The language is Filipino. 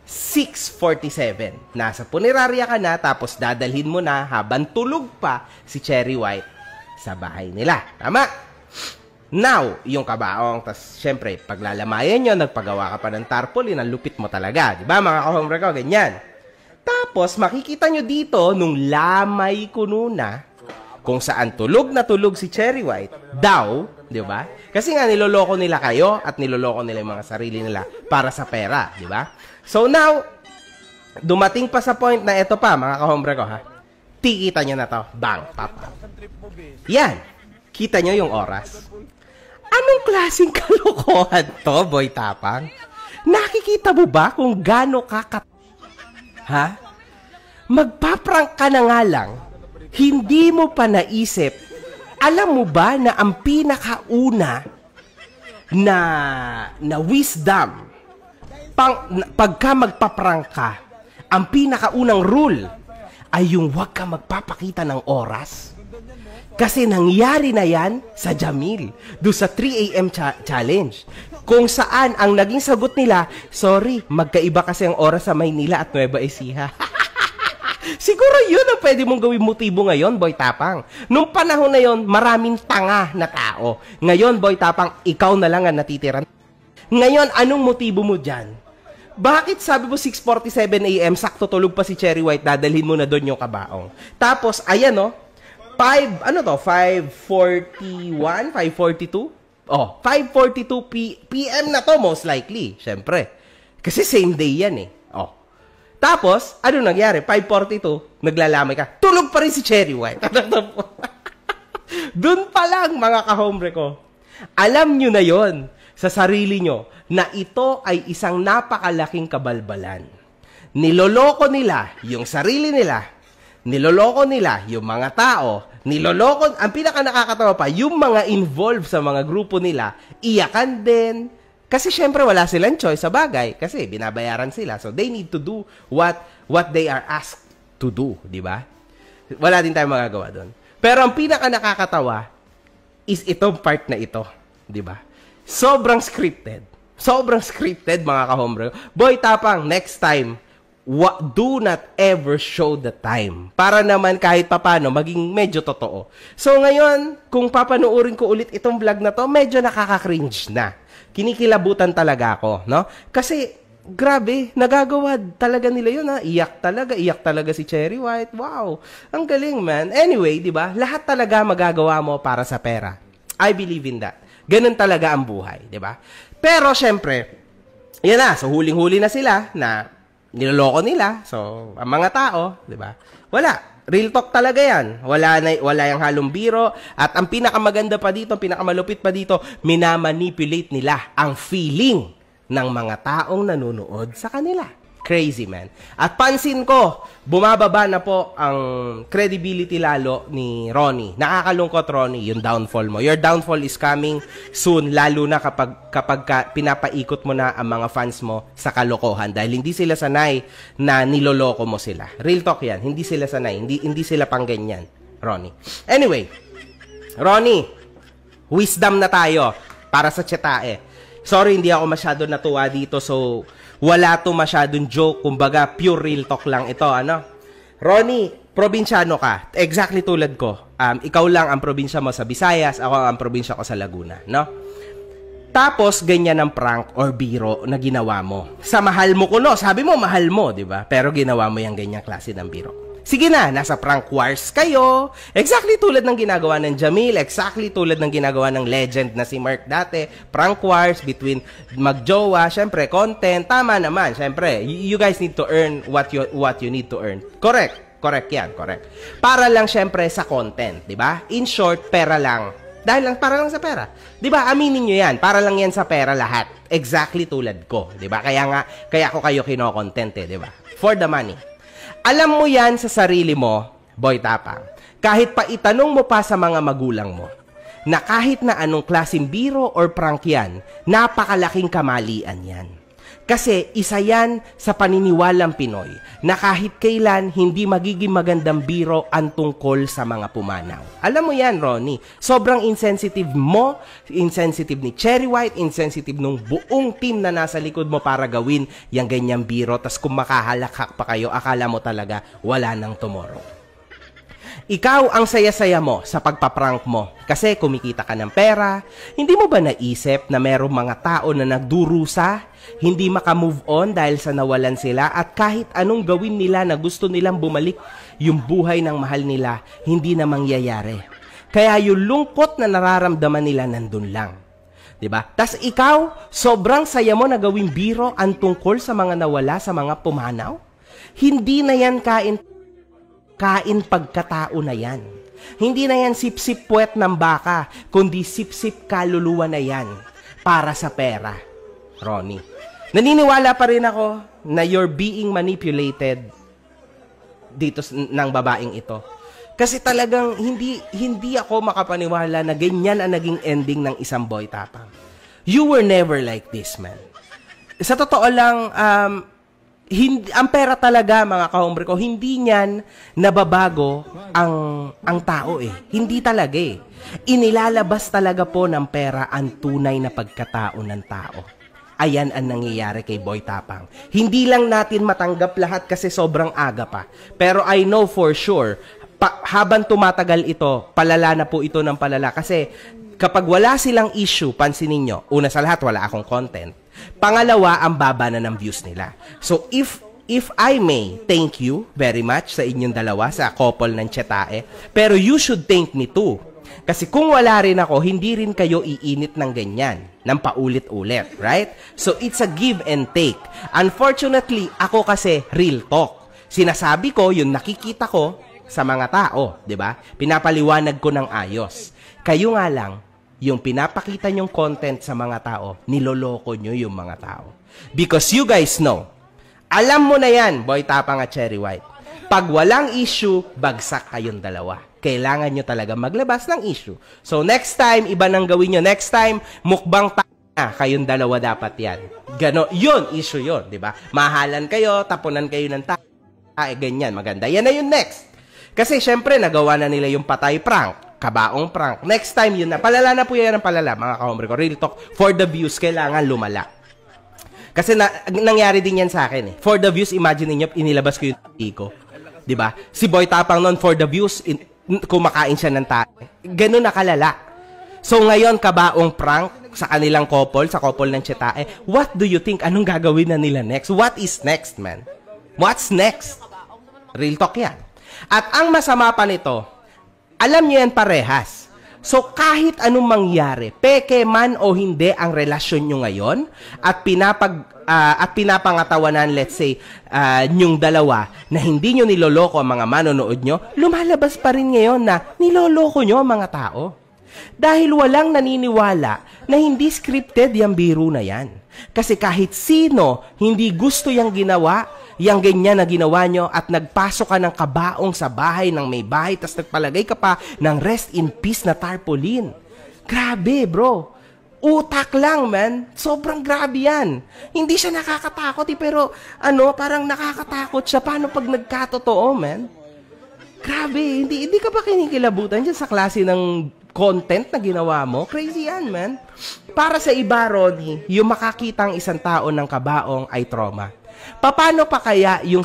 6:47. Nasa punerarya ka na, tapos dadalhin mo na habang tulog pa si Cherry White sa bahay nila. Tama? Now, yung kabaong, tas syempre, paglalamayan nyo, nagpagawa ka pa ng tarpaulin, ang lupit mo talaga. Diba mga ka-hombre ko? Ganyan. Tapos, makikita nyo dito, nung lamay kuno na, kung saan tulog na tulog si Cherry White, daw, di ba? Kasi nga, niloloko nila kayo at niloloko nila yung mga sarili nila para sa pera, di ba? So now, dumating pa sa point na ito pa, mga ka-hombre ko, ha? Tikita nyo na to. Bang, papa. Yan. Kita nyo yung oras. Anong klaseng kalokohan to, Boy Tapang? Nakikita mo ba kung gaano ha? Magpaprank ka na nga lang, hindi mo pa naisip, alam mo ba na ang pinakauna na wisdom, pagka magpaprank ka, ang pinakaunang rule ay yung huwag ka magpapakita ng oras. Kasi nangyari na yan sa Jamil, do sa 3 AM challenge. Kung saan ang naging sagot nila, sorry, magkaiba kasi ang oras sa Maynila at Nueva Ecija. Siguro yun ang pwede mong gawin motibo ngayon, Boy Tapang. Nung panahon na yon, maraming tanga na tao. Ngayon, Boy Tapang, ikaw na lang ang natitira. Ngayon, anong motibo mo dyan? Bakit sabi mo 6:47 AM, sakto tulog pa si Cherry White, dadalhin mo na doon yung kabaong? Tapos, ayan no, 5:41, 5:42? Oh, 5:42 PM na to most likely, syempre. Kasi same day yan eh. Oh. Tapos, ano nangyari? 5:42, naglalamay ka. Tulog pa rin si Cherry White. Doon pa lang, mga ka-hombre ko. Alam nyo na yon sa sarili nyo na ito ay isang napakalaking kabalbalan. Niloloko nila yung sarili nila. Niloloko nila yung mga tao. Niloloko, ang pinaka nakakatawa pa, yung mga involved sa mga grupo nila, iyakan din. Kasi syempre wala silang choice sa bagay kasi binabayaran sila. So they need to do what they are asked to do, di ba? Wala din tayong magagawa doon. Pero ang pinaka nakakatawa is itong part na ito, di ba? Sobrang scripted. Sobrang scripted, mga ka-hombre. Boy Tapang, next time, do not ever show the time. Para naman kahit papano, maging medyo totoo. So ngayon, kung papanoorin ko ulit itong vlog na to, medyo nakaka-cringe na. Kinikilabutan talaga ako, no? Kasi, grabe, nagagawa talaga nila yun, ha? Iyak talaga si Cherry White. Wow, ang galing, man. Anyway, di ba? Lahat talaga magagawa mo para sa pera. I believe in that. Ganun talaga ang buhay, di ba? Pero, syempre, yan na, so huling-huli na sila na niloloko nila. So, ang mga tao, di ba? Wala. Real talk talaga yan. Wala yung halong biro. At ang pinakamaganda pa dito, pinakamalupit pa dito, minamanipulate nila ang feeling ng mga taong nanonood sa kanila. Crazy, man. At pansin ko, bumababa na po ang credibility lalo ni Ronnie. Nakakalungkot, Ronnie, yung downfall mo. Your downfall is coming soon, lalo na kapag pinapaikot mo na ang mga fans mo sa kalokohan. Dahil hindi sila sanay na niloloko mo sila. Real talk yan. Hindi sila sanay. Hindi sila pang ganyan, Ronnie. Anyway, Ronnie, wisdom na tayo para sa Tiyetae. Sorry, hindi ako masyado natuwa dito, so wala to masyadong joke, kumbaga pure real talk lang ito, ano? Ronnie, probinsyano ka, exactly tulad ko. Ikaw lang ang probinsya mo sa Visayas, ako ang probinsya ko sa Laguna, no? Tapos, ganyan ang prank or biro na ginawa mo. Sa mahal mo kuno, sabi mo mahal mo, di ba? Pero ginawa mo yung ganyang klase ng biro. Sige na, nasa prank wars kayo. Exactly tulad ng ginagawa ng Jamil, exactly tulad ng ginagawa ng legend na si Mark dati. Prank wars between magjowa, syempre content, tama naman. Syempre, you guys need to earn what you need to earn. Correct yan, correct. Para lang syempre sa content, di ba? In short, pera lang. Dahil lang, para lang sa pera. Di ba? Aminin nyo yan, para lang yan sa pera lahat. Exactly tulad ko, di ba? Kaya ako kayo kino-content, di ba? For the money. Alam mo yan sa sarili mo, Boy Tapang, kahit pa itanong mo pa sa mga magulang mo, na kahit na anong klaseng biro or prank yan, napakalaking kamalian yan. Kasi isa yan sa paniniwalang Pinoy na kahit kailan hindi magiging magandang biro ang tungkol sa mga pumanaw. Alam mo yan, Ronnie. Sobrang insensitive mo, insensitive ni Cherry White, insensitive nung buong team na nasa likod mo para gawin yung ganyang biro. Tas kung makahalakak pa kayo, akala mo talaga wala nang tomorrow. Ikaw ang saya-saya mo sa pagpaprank mo kasi kumikita ka ng pera. Hindi mo ba naisip na merong mga tao na nagdurusa, hindi makamove on dahil sa nawalan sila at kahit anong gawin nila na gusto nilang bumalik yung buhay ng mahal nila, hindi na mangyayari. Kaya yung lungkot na nararamdaman nila nandun lang. Diba? Tas ikaw, sobrang saya mo na gawing biro ang tungkol sa mga nawala, sa mga pumanaw? Hindi na yan kain pagkatao na yan. Hindi na yan sip-sip puwet ng baka, kundi sip-sip kaluluwa na yan para sa pera. Ronnie, naniniwala pa rin ako na you're being manipulated dito ng babaeng ito. Kasi talagang hindi ako makapaniwala na ganyan ang naging ending ng isang boy tapang. You were never like this, man. Sa totoo lang, ang pera talaga, mga kahombre ko, hindi niyan nababago ang tao eh. Hindi talaga eh. Inilalabas talaga po ng pera ang tunay na pagkatao ng tao. Ayan ang nangyayari kay Boy Tapang. Hindi lang natin matanggap lahat kasi sobrang aga pa. Pero I know for sure, habang tumatagal ito, palala na po ito ng palala. Kasi kapag wala silang issue, pansinin nyo, una sa lahat, wala akong content. Pangalawa, ang baba na ng views nila. So, if I may, thank you very much sa inyong dalawa, sa couple ng Chetae. Pero you should thank me too. Kasi kung wala rin ako, hindi rin kayo iinit ng ganyan, ng paulit-ulit, right? So, it's a give and take. Unfortunately, ako kasi real talk. Sinasabi ko, yung nakikita ko sa mga tao, di ba? Pinapaliwanag ko ng ayos. Kayo nga lang, yung pinapakita nyong content sa mga tao, niloloko nyo yung mga tao. Because you guys know, alam mo na yan, Boy Tapang at Cherry White. Pag walang issue, bagsak kayong dalawa. Kailangan nyo talaga maglabas ng issue. So next time, iba nang gawin nyo. Next time, mukbang na kayong dalawa dapat yan. Gano, yun, issue yun, di ba? Mahalan kayo, tapunan kayo ng ganyan, maganda. Yan na yung next. Kasi syempre, nagawa na nila yung patay prank. Kabaong prank. Next time, yun na. Palala na po yan ang palala, mga kahombre ko. Real talk, for the views, kailangan lumala. Kasi nangyari din yan sa akin eh. For the views, imagine niyo, inilabas ko yung ko. Diba? Si Boy Tapang noon, for the views, kumakain siya ng tae. Ganun na kalala. So ngayon, kabaong prank sa kanilang couple, sa couple ng Chetae, what do you think? Anong gagawin na nila next? What is next, man? What's next? Real talk yan. At ang masama pa nito, alam niyo yan parehas. So kahit anong mangyari, peke man o hindi ang relasyon nyo ngayon at pinapangatawanan, let's say, nyong dalawa na hindi nyo niloloko ang mga manonood nyo, lumalabas pa rin ngayon na niloloko nyo ang mga tao. Dahil walang naniniwala na hindi scripted yung biro na yan. Kasi kahit sino hindi gusto yung ginawa, yung ganyan na ginawa nyo at nagpasok ka ng kabaong sa bahay ng may bahay tas nagpalagay ka pa ng rest in peace na tarpaulin. Grabe, bro. Utak lang, man. Sobrang grabe yan. Hindi siya nakakatakot pero parang nakakatakot siya. Paano pag nagkatotoo, man? Grabe, hindi ka ba kinikilabutan dyan sa klase ng content na ginawa mo? Crazy yan, man. Para sa iba, Ronnie, yung makakitang isang tao ng kabaong ay trauma. Paano pa kaya yung